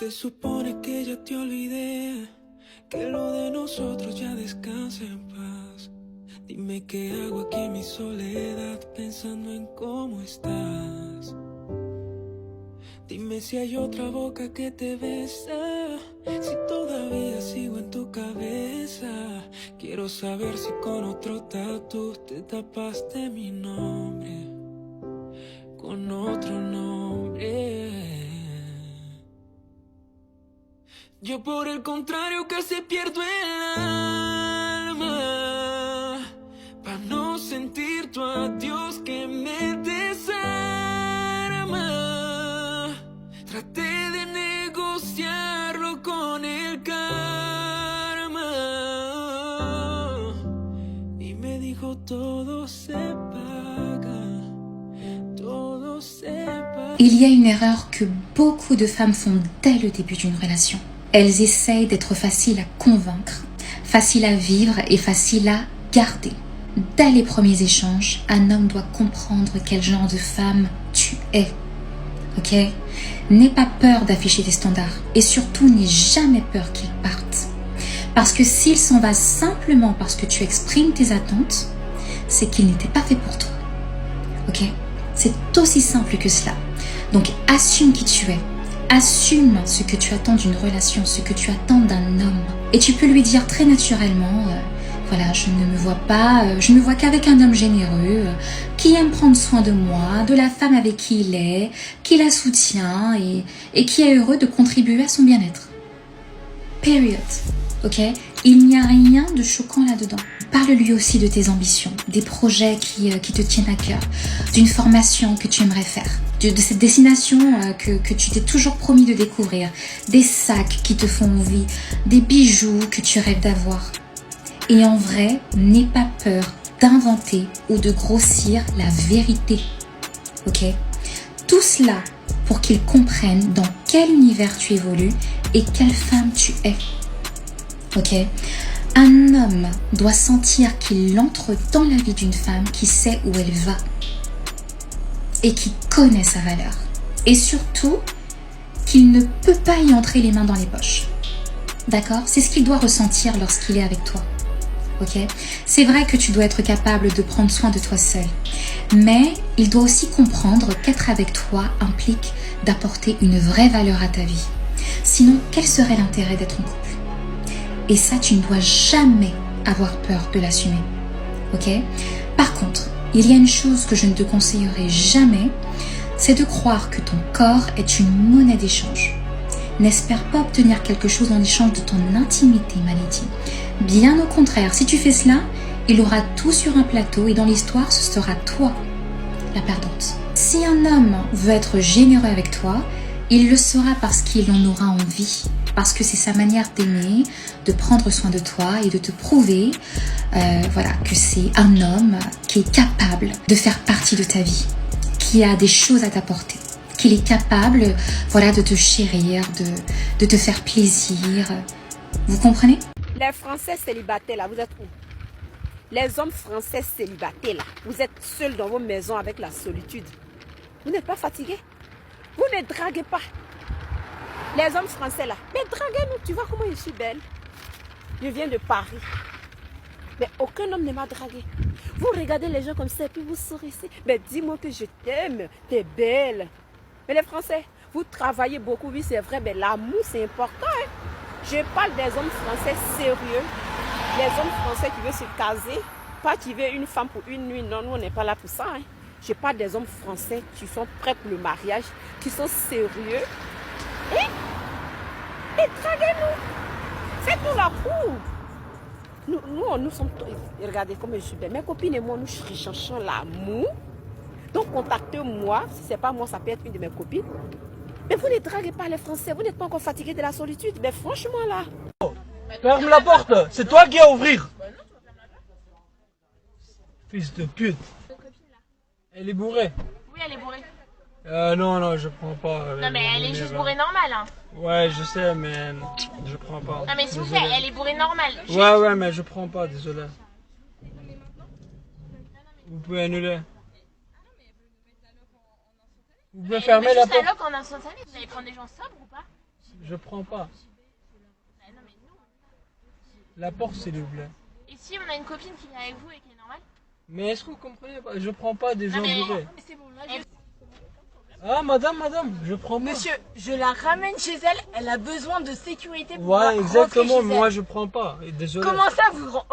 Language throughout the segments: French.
Se supone que ya te olvidé, que lo de nosotros ya descansa en paz. Dime qué hago aquí en mi soledad, pensando en cómo estás. Dime si hay otra boca que te besa, si todavía sigo en tu cabeza. Quiero saber si con otro tatu te tapaste mi nombre, con otro nombre. Yo por el contrario casi pierdo el alma, pa' no sentir tu adiós que me desarma. Traté de negociarlo con el karma y me dijo todo se paga, todo se paga. Il y a une erreur que beaucoup de femmes font dès le début d'une relation. Elles essayent d'être faciles à convaincre, faciles à vivre et faciles à garder. Dès les premiers échanges, un homme doit comprendre quel genre de femme tu es. Ok? N'aie pas peur d'afficher tes standards et surtout n'aie jamais peur qu'ils partent. Parce que s'il s'en va simplement parce que tu exprimes tes attentes, c'est qu'il n'était pas fait pour toi. Ok? C'est aussi simple que cela. Donc assume qui tu es. Assume ce que tu attends d'une relation, ce que tu attends d'un homme. Et tu peux lui dire très naturellement, voilà, je ne me vois pas, je ne me vois qu'avec un homme généreux, qui aime prendre soin de moi, de la femme avec qui il est, qui la soutient et qui est heureux de contribuer à son bien-être. Period. Ok? Il n'y a rien de choquant là-dedans. Parle-lui aussi de tes ambitions, des projets qui te tiennent à cœur, d'une formation que tu aimerais faire, de cette destination que tu t'es toujours promis de découvrir, des sacs qui te font envie, des bijoux que tu rêves d'avoir. Et en vrai, n'aie pas peur d'inventer ou de grossir la vérité. Ok? Tout cela pour qu'ils comprennent dans quel univers tu évolues et quelle femme tu es. Ok? Un homme doit sentir qu'il entre dans la vie d'une femme qui sait où elle va et qui connaît sa valeur. Et surtout, qu'il ne peut pas y entrer les mains dans les poches. D'accord? C'est ce qu'il doit ressentir lorsqu'il est avec toi. Ok? C'est vrai que tu dois être capable de prendre soin de toi seul. Mais il doit aussi comprendre qu'être avec toi implique d'apporter une vraie valeur à ta vie. Sinon, quel serait l'intérêt d'être en couple? Et ça, tu ne dois jamais avoir peur de l'assumer. Ok? Par contre, il y a une chose que je ne te conseillerais jamais, c'est de croire que ton corps est une monnaie d'échange. N'espère pas obtenir quelque chose en échange de ton intimité, Maledi. Bien au contraire, si tu fais cela, il aura tout sur un plateau et dans l'histoire, ce sera toi la perdante. Si un homme veut être généreux avec toi, il le sera parce qu'il en aura envie, parce que c'est sa manière d'aimer, de prendre soin de toi et de te prouver voilà, que c'est un homme qui est capable de faire partie de ta vie, qui a des choses à t'apporter, qu'il est capable voilà, de te chérir, de te faire plaisir. Vous comprenez? Les Français célibataires là, vous êtes où? Les hommes français célibataires là, vous êtes seuls dans vos maisons avec la solitude. Vous n'êtes pas fatigués? Vous ne draguez pas. Les hommes français là, mais draguez-nous, tu vois comment je suis belle. Je viens de Paris. Mais aucun homme ne m'a dragué. Vous regardez les gens comme ça et puis vous sourissez. Mais dis-moi que je t'aime, t'es belle. Mais les Français, vous travaillez beaucoup, oui c'est vrai, mais l'amour c'est important. Hein? Je parle des hommes français sérieux. Les hommes français qui veulent se caser, pas qui veulent une femme pour une nuit. Non, nous on n'est pas là pour ça. Hein? Je parle des hommes français qui sont prêts pour le mariage, qui sont sérieux. Et draguez-nous. Faites-nous la cour. Nous sommes... Regardez comme je suis belle. Mes copines et moi, nous recherchons l'amour. Donc, contactez-moi. Si ce n'est pas moi, ça peut être une de mes copines. Mais vous ne draguez pas les Français. Vous n'êtes pas encore fatigués de la solitude. Mais franchement, là... Ferme la porte. C'est toi qui as à ouvrir. Fils de pute. Elle est bourrée. Oui, elle est bourrée. Non, je prends pas. Non, mais elle est juste bourrée normale. Hein. Ouais, je sais, mais je prends pas. Non, mais s'il vous plaît, elle est bourrée normale. Juste... Ouais, mais je prends pas, désolé. Vous pouvez annuler. Vous pouvez fermer la porte. Juste un lock en instantané, vous allez prendre des gens sobres ou pas? Je prends pas. Bah non, mais nous. La porte, s'il vous plaît. Et si on a une copine qui vient avec vous et qui est normale? Mais est-ce que vous comprenez pas? Je prends pas des gens mais- bourrés. C'est bon, là, Ah, madame, je prends pas. Monsieur, je la ramène chez elle, elle a besoin de sécurité pour Ouais, rentrer exactement, chez mais elle. moi je prends pas. Et désolé. Comment ça,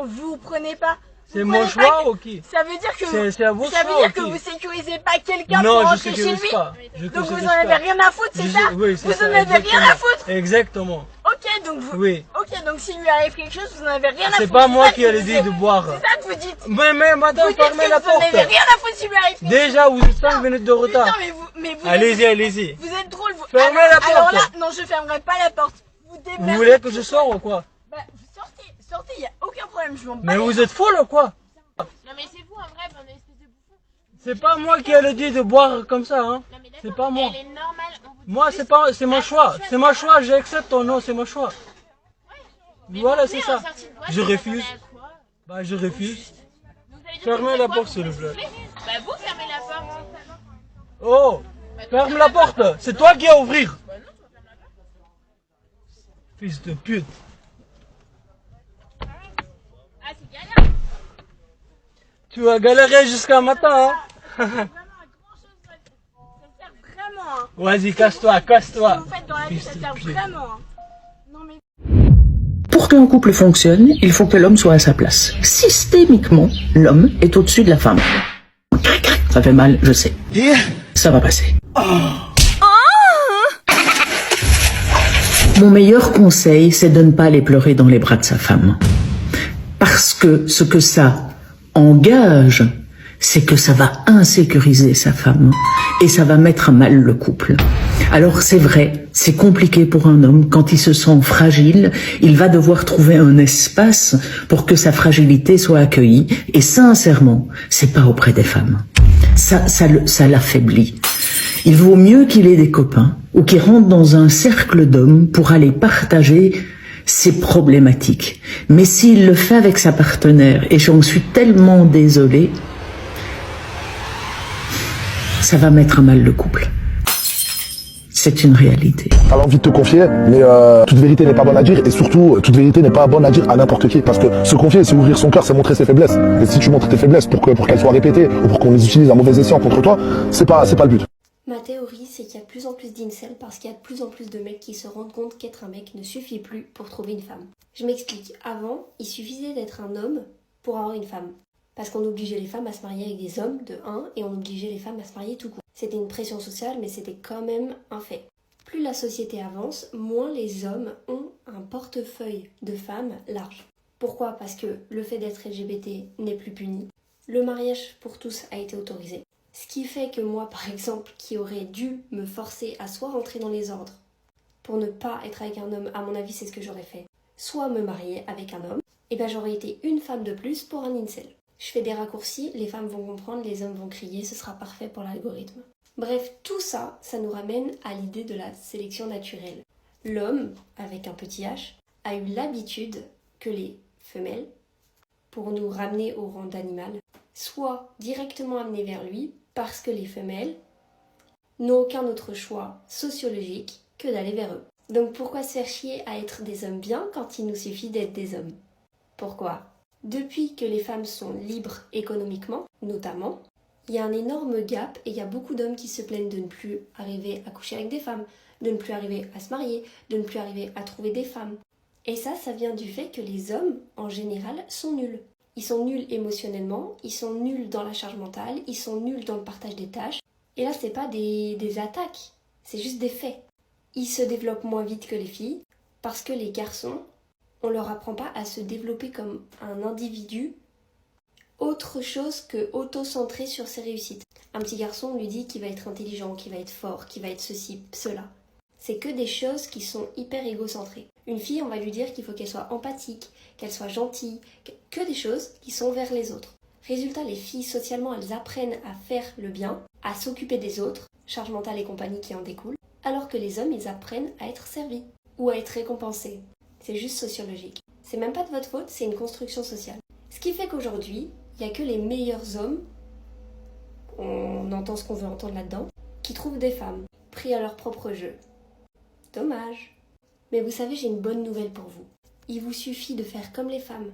vous prenez pas? C'est Vous mon prenez choix pas- ou qui? Ça veut dire que C'est à vos ça veut choix dire ou que qui? vous sécurisez pas quelqu'un Non, pour je rentrer chez sécurise lui. pas. Je Donc vous sécurise en avez pas. rien à foutre, c'est ça? Oui, c'est Vous ça, en avez rien à exactement. foutre. Exactement. Ok, donc vous. Oui. Ok, donc s'il lui arrive quelque chose, vous en avez rien à foutre. C'est pas moi ça qui que ai le vous dit dites. de boire. C'est ça que vous dites. Mais madame, Vous dites fermez que la vous en porte. avez rien à foutre s'il lui arrive quelque chose. Déjà, vous êtes 5 minutes de Putain, retard. mais vous Allez-y, êtes, allez-y. vous êtes drôle. Vous... Fermez alors, la porte. Alors là, non, je fermerai pas la porte. Vous Vous démerdez. voulez que je sorte ou quoi? Bah, sortez, y a aucun problème, je m'en bats. Mais vous êtes folle ou quoi? Non, mais c'est vous en vrai, bande espèce de bouffon. C'est pas moi qui ai le dit de boire comme ça, hein. Non, mais d'accord, C'est pas moi. Elle est normale. On vous dit Moi, juste- c'est mon choix. C'est mon choix, j'accepte ton nom, c'est mon choix. Mais Voilà, vous c'est venez ça. en sortie de boîte, Je vous refuse. attendez à quoi? Bah, je refuse. Vous avez dit Fermez que la quoi, porte, vous s'il vous pouvez plaît. souffler. Bah, vous fermez la porte. Oh, ferme la porte. C'est toi qui as à ouvrir. Fils de pute. Ah, c'est galère. Tu vas galérer jusqu'à matin, hein. Vraiment, à grand chose, ça sert vraiment. Hein. Vas-y, casse-toi, casse-toi. Ce que vous faites dans la vie, ça sert vraiment. Hein. Non, mais. Pour qu'un couple fonctionne, il faut que l'homme soit à sa place. Systémiquement, l'homme est au-dessus de la femme. Ça fait mal, je sais. Ça va passer. Mon meilleur conseil, c'est de ne pas aller pleurer dans les bras de sa femme. Parce que ce que ça engage, c'est que ça va insécuriser sa femme et ça va mettre à mal le couple. Alors c'est vrai, c'est compliqué pour un homme quand il se sent fragile, il va devoir trouver un espace pour que sa fragilité soit accueillie et sincèrement, c'est pas auprès des femmes. Ça l'affaiblit. Il vaut mieux qu'il ait des copains ou qu'il rentre dans un cercle d'hommes pour aller partager ses problématiques. Mais s'il le fait avec sa partenaire, et j'en suis tellement désolée, ça va mettre à mal le couple. C'est une réalité. T'as envie de te confier, mais toute vérité n'est pas bonne à dire, et surtout, toute vérité n'est pas bonne à dire à n'importe qui, parce que se confier, c'est ouvrir son cœur, c'est montrer ses faiblesses. Et si tu montres tes faiblesses pour qu'elles soient répétées, ou pour qu'on les utilise à mauvais escient contre toi, c'est pas le but. Ma théorie, c'est qu'il y a de plus en plus d'incels parce qu'il y a de plus en plus de mecs qui se rendent compte qu'être un mec ne suffit plus pour trouver une femme. Je m'explique. Avant, il suffisait d'être un homme pour avoir une femme. Parce qu'on obligeait les femmes à se marier avec des hommes, de 1, et on obligeait les femmes à se marier tout court. C'était une pression sociale, mais c'était quand même un fait. Plus la société avance, moins les hommes ont un portefeuille de femmes large. Pourquoi? Parce que le fait d'être LGBT n'est plus puni. Le mariage pour tous a été autorisé. Ce qui fait que moi, par exemple, qui aurais dû me forcer à soit rentrer dans les ordres pour ne pas être avec un homme, à mon avis c'est ce que j'aurais fait, soit me marier avec un homme, et ben j'aurais été une femme de plus pour un incel. Je fais des raccourcis, les femmes vont comprendre, les hommes vont crier, ce sera parfait pour l'algorithme. Bref, tout ça, ça nous ramène à l'idée de la sélection naturelle. L'homme, avec un petit h, a eu l'habitude que les femelles, pour nous ramener au rang d'animal, soient directement amenées vers lui parce que les femelles n'ont aucun autre choix sociologique que d'aller vers eux. Donc pourquoi se faire chier à être des hommes bien quand il nous suffit d'être des hommes? Pourquoi? Depuis que les femmes sont libres économiquement, notamment, il y a un énorme gap et il y a beaucoup d'hommes qui se plaignent de ne plus arriver à coucher avec des femmes, de ne plus arriver à se marier, de ne plus arriver à trouver des femmes. Et ça vient du fait que les hommes, en général, sont nuls. Ils sont nuls émotionnellement, ils sont nuls dans la charge mentale, ils sont nuls dans le partage des tâches. Et là, c'est pas des attaques, c'est juste des faits. Ils se développent moins vite que les filles parce que les garçons, on leur apprend pas à se développer comme un individu autre chose que auto-centré sur ses réussites. Un petit garçon, on lui dit qu'il va être intelligent, qu'il va être fort, qu'il va être ceci, cela. C'est que des choses qui sont hyper égocentrées. Une fille, on va lui dire qu'il faut qu'elle soit empathique, qu'elle soit gentille, que des choses qui sont vers les autres. Résultat, les filles, socialement, elles apprennent à faire le bien, à s'occuper des autres, charge mentale et compagnie qui en découle, alors que les hommes, ils apprennent à être servis ou à être récompensés. C'est juste sociologique. C'est même pas de votre faute, c'est une construction sociale. Ce qui fait qu'aujourd'hui, il n'y a que les meilleurs hommes, on entend ce qu'on veut entendre là-dedans, qui trouvent des femmes, pris à leur propre jeu. Dommage. Mais vous savez, j'ai une bonne nouvelle pour vous. Il vous suffit de faire comme les femmes.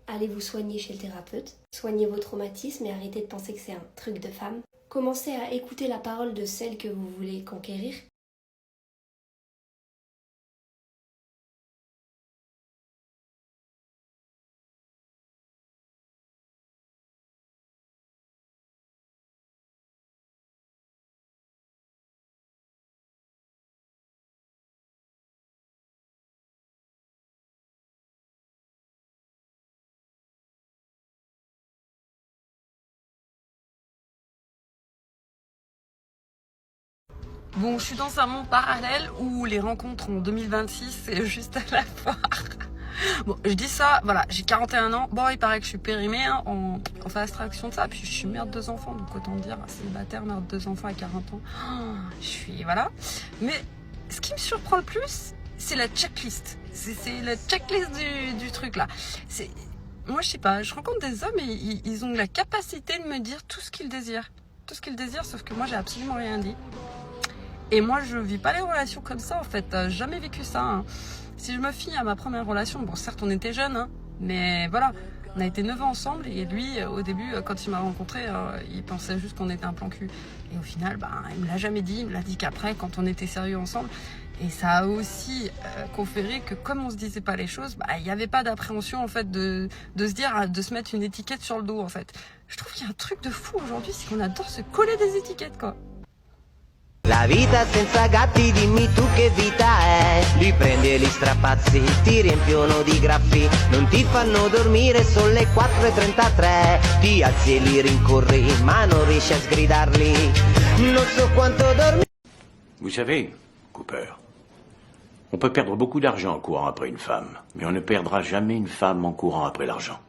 Allez vous soigner chez le thérapeute, soignez vos traumatismes et arrêtez de penser que c'est un truc de femme. Commencez à écouter la parole de celle que vous voulez conquérir. Bon, je suis dans un monde parallèle où les rencontres en 2026, c'est juste à la foire. Bon, je dis ça, voilà, j'ai 41 ans. Bon, il paraît que je suis périmée, hein, on fait abstraction de ça. Puis je suis mère de 2 enfants, donc autant dire, célibataire, mère de 2 enfants à 40 ans. Oh, je suis, voilà. Mais ce qui me surprend le plus, c'est la checklist. C'est la checklist du truc là. Moi, je sais pas, je rencontre des hommes et ils ont la capacité de me dire tout ce qu'ils désirent. Tout ce qu'ils désirent, sauf que moi, j'ai absolument rien dit. Et moi, je vis pas les relations comme ça, en fait. Jamais vécu ça. Hein. Si je me fie à ma première relation, bon, certes, on était jeunes, hein, mais voilà, on a été 9 ans ensemble. Et lui, au début, quand il m'a rencontré, il pensait juste qu'on était un plan cul. Et au final, il me l'a jamais dit. Il me l'a dit qu'après, quand on était sérieux ensemble. Et ça a aussi conféré que comme on se disait pas les choses, il n'y avait pas d'appréhension, en fait, de se dire, de se mettre une étiquette sur le dos, en fait. Je trouve qu'il y a un truc de fou aujourd'hui, c'est qu'on adore se coller des étiquettes, quoi. La vita senza gatti, dimmi tu che vita è. Li prendi e li strapazzi, ti riempiono di graffi. Non ti fanno dormire, sono le 4:33. Ti alzi e li rincorri, ma non riesci a sgridarli. Non so quanto dormi. Vous savez, Cooper, on peut perdre beaucoup d'argent en courant après une femme, mais on ne perdra jamais une femme en courant après l'argent.